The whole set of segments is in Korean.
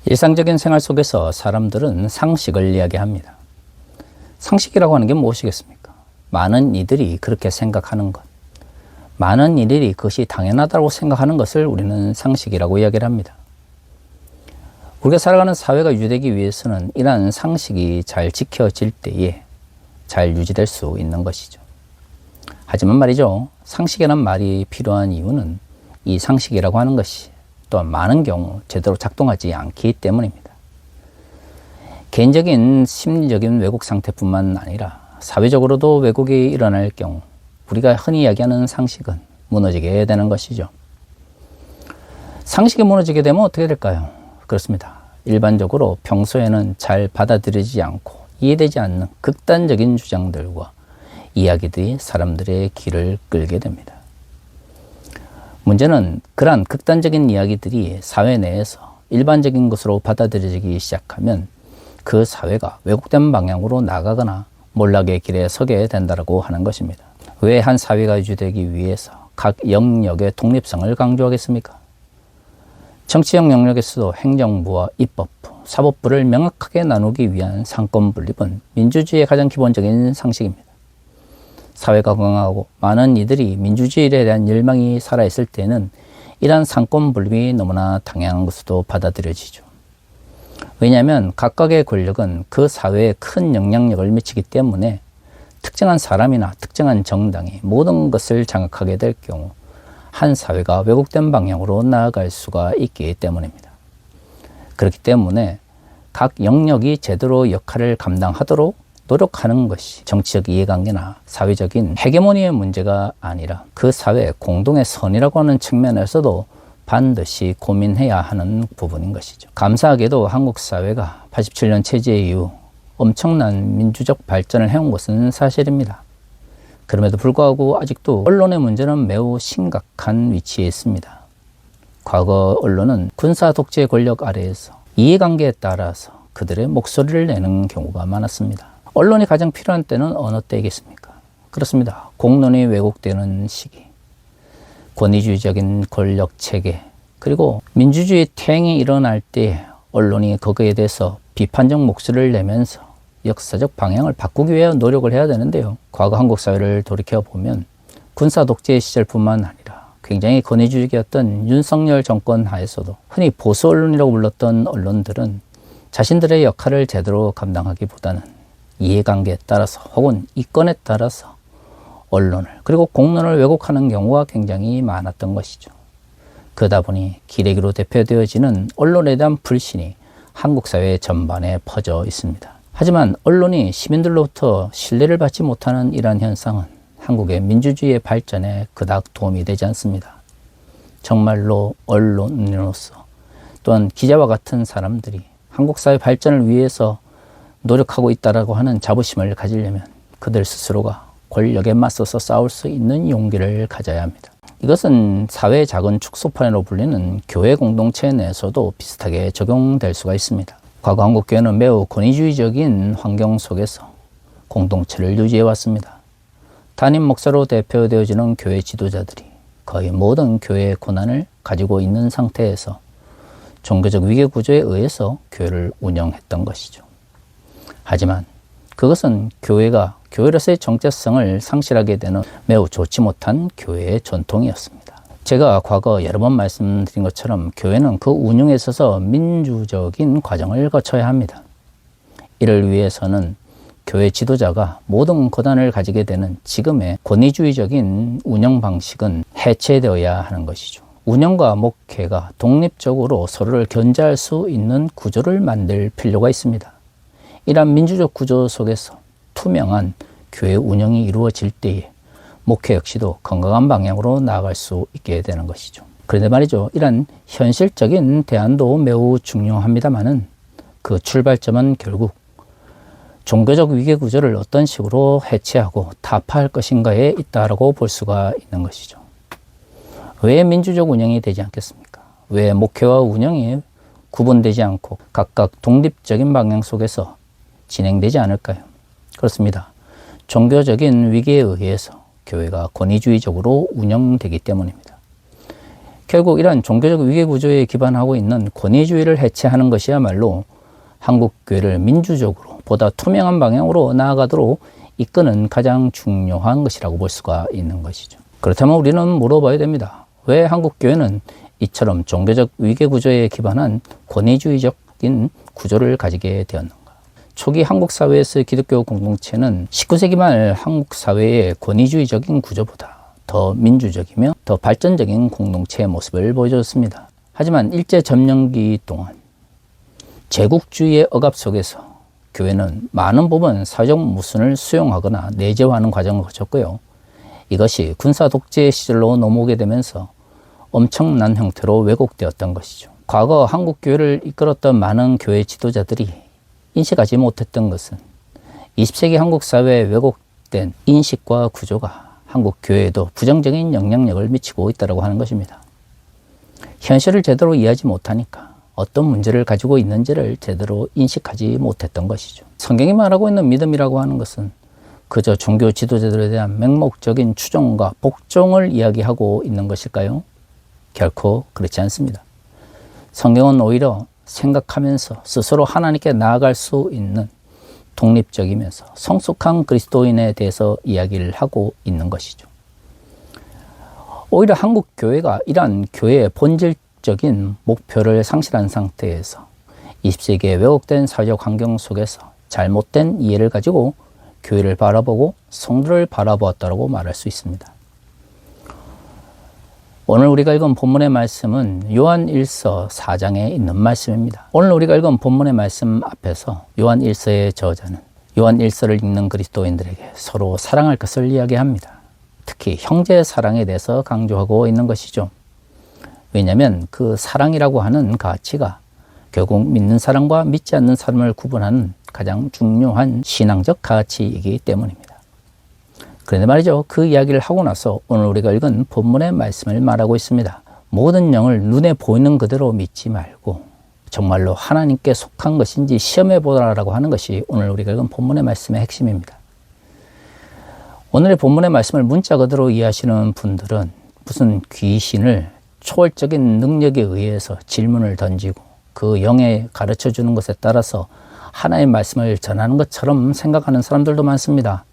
일상적인 생활 속에서 사람들은 상식을 이야기합니다. 상식이라고 하는 게 무엇이겠습니까? 많은 이들이 그렇게 생각하는 것, 많은 이들이 그것이 당연하다고 생각하는 것을 우리는 상식이라고 이야기를 합니다. 우리가 살아가는 사회가 유지되기 위해서는 이러한 상식이 잘 지켜질 때에 잘 유지될 수 있는 것이죠. 하지만 말이죠, 상식이라는 말이 필요한 이유는 이 상식이라고 하는 것이 또한 많은 경우 제대로 작동하지 않기 때문입니다. 개인적인 심리적인 왜곡 상태뿐만 아니라 사회적으로도 왜곡이 일어날 경우 우리가 흔히 이야기하는 상식은 무너지게 되는 것이죠. 상식이 무너지게 되면 어떻게 될까요? 그렇습니다. 일반적으로 평소에는 잘 받아들이지 않고 이해되지 않는 극단적인 주장들과 이야기들이 사람들의 귀를 끌게 됩니다. 문제는 그러한 극단적인 이야기들이 사회 내에서 일반적인 것으로 받아들여지기 시작하면 그 사회가 왜곡된 방향으로 나가거나 몰락의 길에 서게 된다고 하는 것입니다. 왜 한 사회가 유지되기 위해서 각 영역의 독립성을 강조하겠습니까? 정치적 영역에서도 행정부와 입법부, 사법부를 명확하게 나누기 위한 상권 분립은 민주주의의 가장 기본적인 상식입니다. 사회가 건강하고 많은 이들이 민주주의에 대한 열망이 살아있을 때는 이러한 상권 분립이 너무나 당연한 것으로 받아들여지죠. 왜냐하면 각각의 권력은 그 사회에 큰 영향력을 미치기 때문에 특정한 사람이나 특정한 정당이 모든 것을 장악하게 될 경우 한 사회가 왜곡된 방향으로 나아갈 수가 있기 때문입니다. 그렇기 때문에 각 영역이 제대로 역할을 감당하도록 노력하는 것이 정치적 이해관계나 사회적인 헤게모니의 문제가 아니라 그 사회의 공동의 선이라고 하는 측면에서도 반드시 고민해야 하는 부분인 것이죠. 감사하게도 한국 사회가 87년 체제 이후 엄청난 민주적 발전을 해온 것은 사실입니다. 그럼에도 불구하고 아직도 언론의 문제는 매우 심각한 위치에 있습니다. 과거 언론은 군사 독재 권력 아래에서 이해관계에 따라서 그들의 목소리를 내는 경우가 많았습니다. 언론이 가장 필요한 때는 어느 때이겠습니까? 그렇습니다. 공론이 왜곡되는 시기, 권위주의적인 권력 체계, 그리고 민주주의 퇴행이 일어날 때 언론이 거기에 대해서 비판적 목소리를 내면서 역사적 방향을 바꾸기 위해 노력을 해야 되는데요. 과거 한국 사회를 돌이켜보면 군사 독재 시절뿐만 아니라 굉장히 권위주의적이었던 윤석열 정권 하에서도 흔히 보수 언론이라고 불렀던 언론들은 자신들의 역할을 제대로 감당하기보다는 이해관계에 따라서 혹은 이권에 따라서 언론을 그리고 공론을 왜곡하는 경우가 굉장히 많았던 것이죠. 그러다 보니 기레기로 대표되어지는 언론에 대한 불신이 한국 사회 전반에 퍼져 있습니다. 하지만 언론이 시민들로부터 신뢰를 받지 못하는 이러한 현상은 한국의 민주주의의 발전에 그닥 도움이 되지 않습니다. 정말로 언론인으로서 또한 기자와 같은 사람들이 한국 사회 발전을 위해서 노력하고 있다라고 하는 자부심을 가지려면 그들 스스로가 권력에 맞서서 싸울 수 있는 용기를 가져야 합니다. 이것은 사회의 작은 축소판으로 불리는 교회 공동체 내에서도 비슷하게 적용될 수가 있습니다. 과거 한국 교회는 매우 권위주의적인 환경 속에서 공동체를 유지해 왔습니다. 담임 목사로 대표되어지는 교회 지도자들이 거의 모든 교회의 권한을 가지고 있는 상태에서 종교적 위계 구조에 의해서 교회를 운영했던 것이죠. 하지만 그것은 교회가 교회로서의 정체성을 상실하게 되는 매우 좋지 못한 교회의 전통이었습니다. 제가 과거 여러 번 말씀드린 것처럼 교회는 그 운영에 있어서 민주적인 과정을 거쳐야 합니다. 이를 위해서는 교회 지도자가 모든 권한을 가지게 되는 지금의 권위주의적인 운영 방식은 해체되어야 하는 것이죠. 운영과 목회가 독립적으로 서로를 견제할 수 있는 구조를 만들 필요가 있습니다. 이러한 민주적 구조 속에서 투명한 교회 운영이 이루어질 때에 목회 역시도 건강한 방향으로 나아갈 수 있게 되는 것이죠. 그런데 말이죠, 이런 현실적인 대안도 매우 중요합니다만은 그 출발점은 결국 종교적 위계 구조를 어떤 식으로 해체하고 타파할 것인가에 있다라고 볼 수가 있는 것이죠. 왜 민주적 운영이 되지 않겠습니까? 왜 목회와 운영이 구분되지 않고 각각 독립적인 방향 속에서 진행되지 않을까요? 그렇습니다. 종교적인 위계에 의해서 교회가 권위주의적으로 운영되기 때문입니다. 결국 이러한 종교적 위계 구조에 기반하고 있는 권위주의를 해체하는 것이야말로 한국교회를 민주적으로 보다 투명한 방향으로 나아가도록 이끄는 가장 중요한 것이라고 볼 수가 있는 것이죠. 그렇다면 우리는 물어봐야 됩니다. 왜 한국교회는 이처럼 종교적 위계 구조에 기반한 권위주의적인 구조를 가지게 되었는가? 초기 한국 사회에서의 기독교 공동체는 19세기 말 한국 사회의 권위주의적인 구조보다 더 민주적이며 더 발전적인 공동체의 모습을 보여줬습니다. 하지만 일제 점령기 동안 제국주의의 억압 속에서 교회는 많은 부분 사회적 무순을 수용하거나 내재화하는 과정을 거쳤고요. 이것이 군사 독재 시절로 넘어오게 되면서 엄청난 형태로 왜곡되었던 것이죠. 과거 한국 교회를 이끌었던 많은 교회 지도자들이 인식하지 못했던 것은 20세기 한국 사회에 왜곡된 인식과 구조가 한국 교회에도 부정적인 영향력을 미치고 있다고 하는 것입니다. 현실을 제대로 이해하지 못하니까 어떤 문제를 가지고 있는지를 제대로 인식하지 못했던 것이죠. 성경이 말하고 있는 믿음이라고 하는 것은 그저 종교 지도자들에 대한 맹목적인 추종과 복종을 이야기하고 있는 것일까요? 결코 그렇지 않습니다. 성경은 오히려 생각하면서 스스로 하나님께 나아갈 수 있는 독립적이면서 성숙한 그리스도인에 대해서 이야기를 하고 있는 것이죠. 오히려 한국 교회가 이러한 교회의 본질적인 목표를 상실한 상태에서 20세기의 왜곡된 사회적 환경 속에서 잘못된 이해를 가지고 교회를 바라보고 성도를 바라보았다고 말할 수 있습니다. 오늘 우리가 읽은 본문의 말씀은 요한 1서 4장에 있는 말씀입니다. 오늘 우리가 읽은 본문의 말씀 앞에서 요한 1서의 저자는 요한 1서를 읽는 그리스도인들에게 서로 사랑할 것을 이야기합니다. 특히 형제 사랑에 대해서 강조하고 있는 것이죠. 왜냐하면 그 사랑이라고 하는 가치가 결국 믿는 사람과 믿지 않는 사람을 구분하는 가장 중요한 신앙적 가치이기 때문입니다. 그런데 말이죠. 그 이야기를 하고 나서 오늘 우리가 읽은 본문의 말씀을 말하고 있습니다. 모든 영을 눈에 보이는 그대로 믿지 말고 정말로 하나님께 속한 것인지 시험해 보라라고 하는 것이 오늘 우리가 읽은 본문의 말씀의 핵심입니다. 오늘의 본문의 말씀을 문자 그대로 이해하시는 분들은 무슨 귀신을 초월적인 능력에 의해서 질문을 던지고 그 영에 가르쳐 주는 것에 따라서 하나의 말씀을 전하는 것처럼 생각하는 사람들도 많습니다.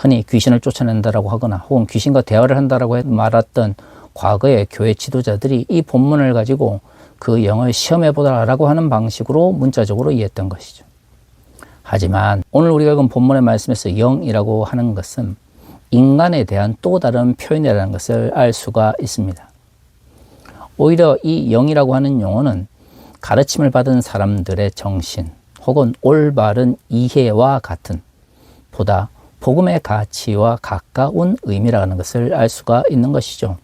흔히 귀신을 쫓아낸다라고 하거나 혹은 귀신과 대화를 한다라고 말했던 과거의 교회 지도자들이 이 본문을 가지고 그 영을 시험해보라라고 하는 방식으로 문자적으로 이해했던 것이죠. 하지만 오늘 우리가 읽은 본문의 말씀에서 영이라고 하는 것은 인간에 대한 또 다른 표현이라는 것을 알 수가 있습니다. 오히려 이 영이라고 하는 용어는 가르침을 받은 사람들의 정신 혹은 올바른 이해와 같은 보다 복음의 가치와 가까운 의미라는 것을 알 수가 있는 것이죠.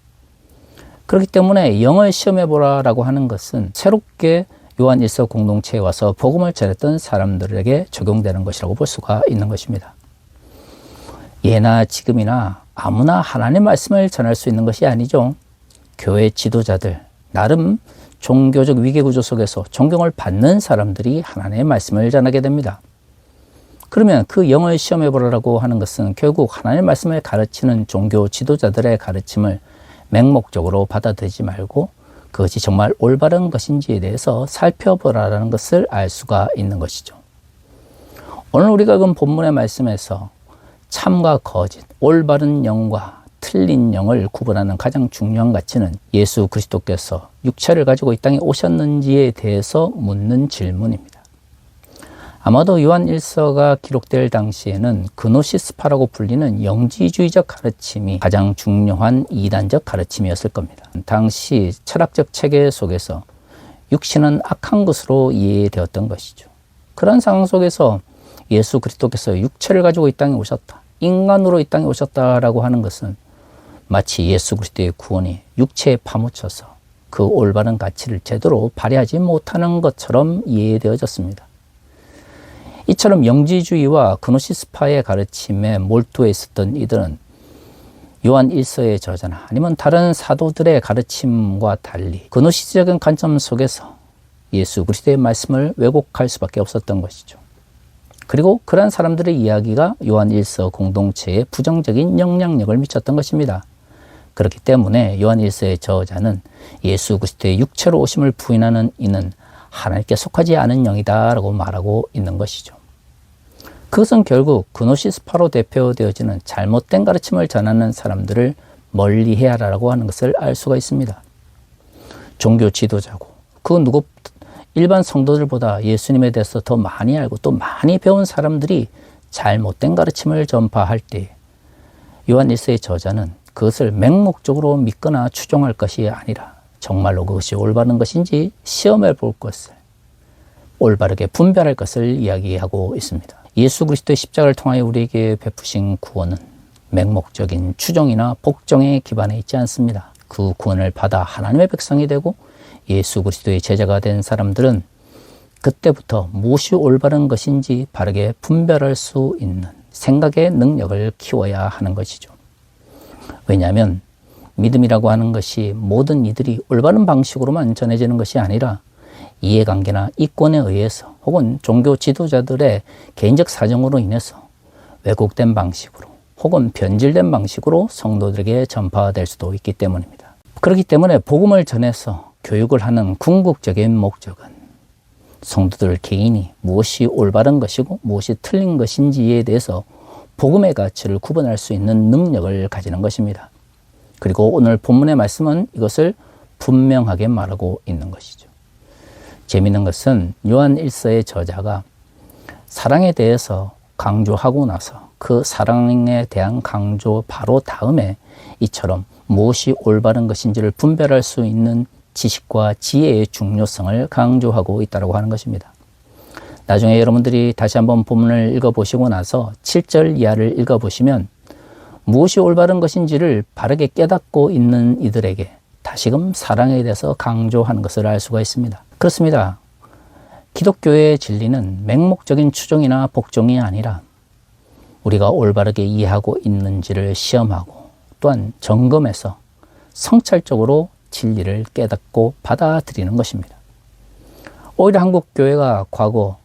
그렇기 때문에 영을 시험해보라라고 하는 것은 새롭게 요한 1서 공동체에 와서 복음을 전했던 사람들에게 적용되는 것이라고 볼 수가 있는 것입니다. 예나 지금이나 아무나 하나님의 말씀을 전할 수 있는 것이 아니죠. 교회 지도자들, 나름 종교적 위계구조 속에서 존경을 받는 사람들이 하나님의 말씀을 전하게 됩니다. 그러면 그 영을 시험해보라고 하는 것은 결국 하나님의 말씀을 가르치는 종교 지도자들의 가르침을 맹목적으로 받아들이지 말고 그것이 정말 올바른 것인지에 대해서 살펴보라는 것을 알 수가 있는 것이죠. 오늘 우리가 읽은 본문의 말씀에서 참과 거짓, 올바른 영과 틀린 영을 구분하는 가장 중요한 가치는 예수 그리스도께서 육체를 가지고 이 땅에 오셨는지에 대해서 묻는 질문입니다. 아마도 요한 1서가 기록될 당시에는 그노시스파라고 불리는 영지주의적 가르침이 가장 중요한 이단적 가르침이었을 겁니다. 당시 철학적 체계 속에서 육신은 악한 것으로 이해되었던 것이죠. 그런 상황 속에서 예수 그리스도께서 육체를 가지고 이 땅에 오셨다, 인간으로 이 땅에 오셨다라고 하는 것은 마치 예수 그리스도의 구원이 육체에 파묻혀서 그 올바른 가치를 제대로 발휘하지 못하는 것처럼 이해되어졌습니다. 이처럼 영지주의와 그노시스파의 가르침에 몰두해 있었던 이들은 요한 1서의 저자나 아니면 다른 사도들의 가르침과 달리 그노시적인 관점 속에서 예수 그리스도의 말씀을 왜곡할 수밖에 없었던 것이죠. 그리고 그런 사람들의 이야기가 요한 1서 공동체에 부정적인 영향력을 미쳤던 것입니다. 그렇기 때문에 요한 1서의 저자는 예수 그리스도의 육체로 오심을 부인하는 이는 하나님께 속하지 않은 영이다 라고 말하고 있는 것이죠. 그것은 결국 그노시스파로 대표되어지는 잘못된 가르침을 전하는 사람들을 멀리해야 하라고 하는 것을 알 수가 있습니다. 종교 지도자고 그 누구 일반 성도들보다 예수님에 대해서 더 많이 알고 또 많이 배운 사람들이 잘못된 가르침을 전파할 때 요한 1서의 저자는 그것을 맹목적으로 믿거나 추종할 것이 아니라 정말로 그것이 올바른 것인지 시험해 볼 것을 올바르게 분별할 것을 이야기하고 있습니다. 예수 그리스도의 십자가를 통하여 우리에게 베푸신 구원은 맹목적인 추종이나 복종에 기반해 있지 않습니다. 그 구원을 받아 하나님의 백성이 되고 예수 그리스도의 제자가 된 사람들은 그때부터 무엇이 올바른 것인지 바르게 분별할 수 있는 생각의 능력을 키워야 하는 것이죠. 왜냐하면 믿음이라고 하는 것이 모든 이들이 올바른 방식으로만 전해지는 것이 아니라 이해관계나 이권에 의해서 혹은 종교 지도자들의 개인적 사정으로 인해서 왜곡된 방식으로 혹은 변질된 방식으로 성도들에게 전파될 수도 있기 때문입니다. 그렇기 때문에 복음을 전해서 교육을 하는 궁극적인 목적은 성도들 개인이 무엇이 올바른 것이고 무엇이 틀린 것인지에 대해서 복음의 가치를 구분할 수 있는 능력을 가지는 것입니다. 그리고 오늘 본문의 말씀은 이것을 분명하게 말하고 있는 것이죠. 재미있는 것은 요한 1서의 저자가 사랑에 대해서 강조하고 나서 그 사랑에 대한 강조 바로 다음에 이처럼 무엇이 올바른 것인지를 분별할 수 있는 지식과 지혜의 중요성을 강조하고 있다고 하는 것입니다. 나중에 여러분들이 다시 한번 본문을 읽어보시고 나서 7절 이하를 읽어보시면 무엇이 올바른 것인지를 바르게 깨닫고 있는 이들에게 다시금 사랑에 대해서 강조하는 것을 알 수가 있습니다. 그렇습니다. 기독교의 진리는 맹목적인 추종이나 복종이 아니라 우리가 올바르게 이해하고 있는지를 시험하고 또한 점검해서 성찰적으로 진리를 깨닫고 받아들이는 것입니다. 오히려 한국교회가 과거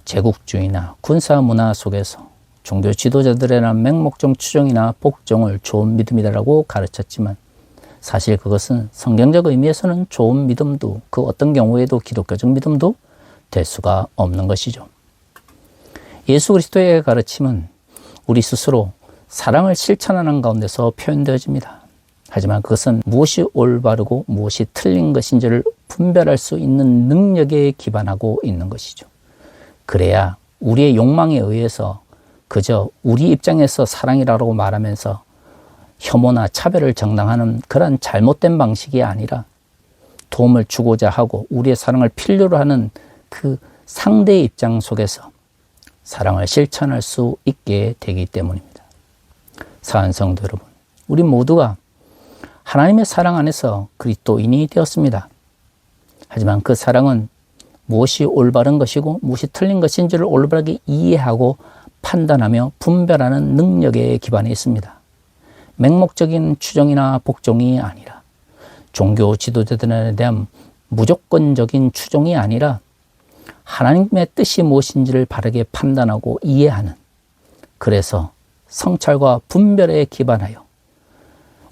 제국주의나 군사문화 속에서 종교 지도자들에 대한 맹목적 추종이나 복종을 좋은 믿음이라고 가르쳤지만 사실 그것은 성경적 의미에서는 좋은 믿음도 그 어떤 경우에도 기독교적 믿음도 될 수가 없는 것이죠. 예수 그리스도의 가르침은 우리 스스로 사랑을 실천하는 가운데서 표현되어집니다. 하지만 그것은 무엇이 올바르고 무엇이 틀린 것인지를 분별할 수 있는 능력에 기반하고 있는 것이죠. 그래야 우리의 욕망에 의해서 그저 우리 입장에서 사랑이라고 말하면서 혐오나 차별을 정당화하는 그런 잘못된 방식이 아니라 도움을 주고자 하고 우리의 사랑을 필요로 하는 그 상대의 입장 속에서 사랑을 실천할 수 있게 되기 때문입니다. 사랑하는 성도 여러분, 우리 모두가 하나님의 사랑 안에서 그리스도인이 되었습니다. 하지만 그 사랑은 무엇이 올바른 것이고 무엇이 틀린 것인지를 올바르게 이해하고 판단하며 분별하는 능력에 기반해 있습니다. 맹목적인 추종이나 복종이 아니라 종교 지도자들에 대한 무조건적인 추종이 아니라 하나님의 뜻이 무엇인지를 바르게 판단하고 이해하는, 그래서 성찰과 분별에 기반하여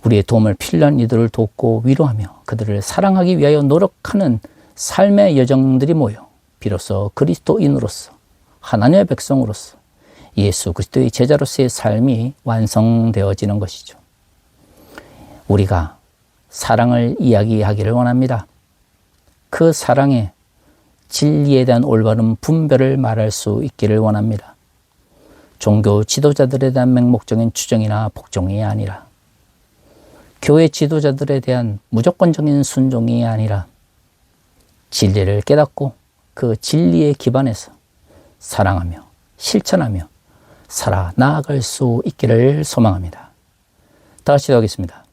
우리의 도움을 필요한 이들을 돕고 위로하며 그들을 사랑하기 위하여 노력하는 삶의 여정들이 모여 비로소 그리스도인으로서 하나님의 백성으로서 예수 그리스도의 제자로서의 삶이 완성되어지는 것이죠. 우리가 사랑을 이야기하기를 원합니다. 그 사랑의 진리에 대한 올바른 분별을 말할 수 있기를 원합니다. 종교 지도자들에 대한 맹목적인 추종이나 복종이 아니라 교회 지도자들에 대한 무조건적인 순종이 아니라 진리를 깨닫고 그 진리에 기반해서 사랑하며 실천하며 살아 나아갈 수 있기를 소망합니다. 다 같이 기도하겠습니다.